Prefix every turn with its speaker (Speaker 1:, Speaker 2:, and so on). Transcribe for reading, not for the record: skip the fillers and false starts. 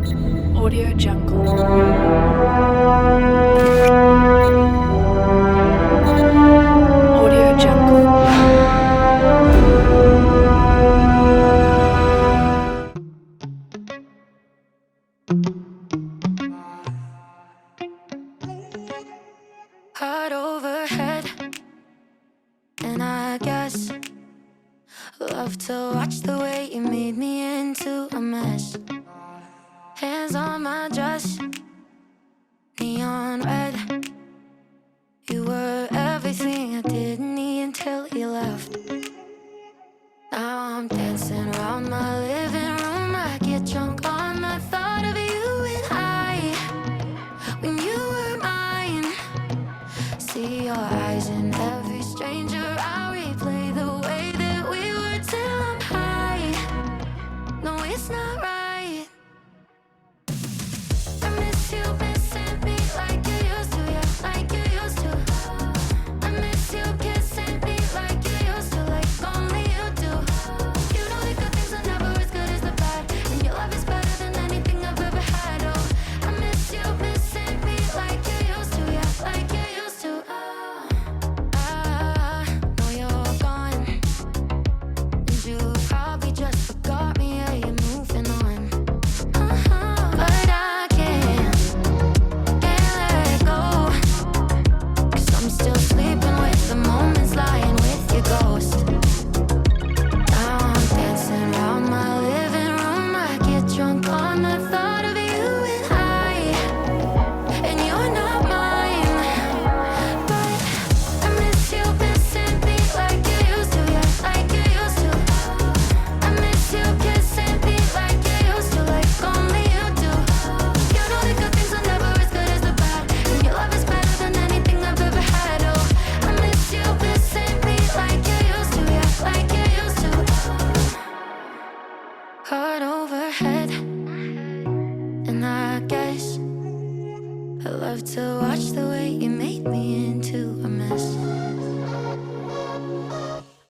Speaker 1: Audio Jungle. Audio Jungle.
Speaker 2: Heart overhead, and I guess love to watch the way you made me into a mess. Hands on my dress, neon red. You were everything I didn't need until you left. Now I'm dancing around my living room. I get drunk on the thought of you and I, when you were mine. See your eyes in every stranger. I replay the way that we were till I'm high. No, it's not right. I miss you missing me like you used to, yeah, like you used to. I miss you kissing me like you used to, like only you do. You know the good things are never as good as the bad, and your love is better than anything I've ever had. Oh, I miss you missing me like you used to, yeah, like you used to. I know you're gone, and you probably just forgot me. Yeah, you're moving on. But I can't let go, 'cause I'm still sleeping with the moments, lying with your ghost. Now I'm dancing around my living room. I get drunk on the thought of you and I, and you're not mine. But I miss you missing me like you used to, yeah, like you used to. I miss you kissing me like you used to, like only you do. You know the good things are never as good as the bad, and your love is better than anything I've ever had. Oh, I miss you missing me like you used to, yeah, like you used to. Heart overhead, and I guess I love to watch the way you made me into a mess.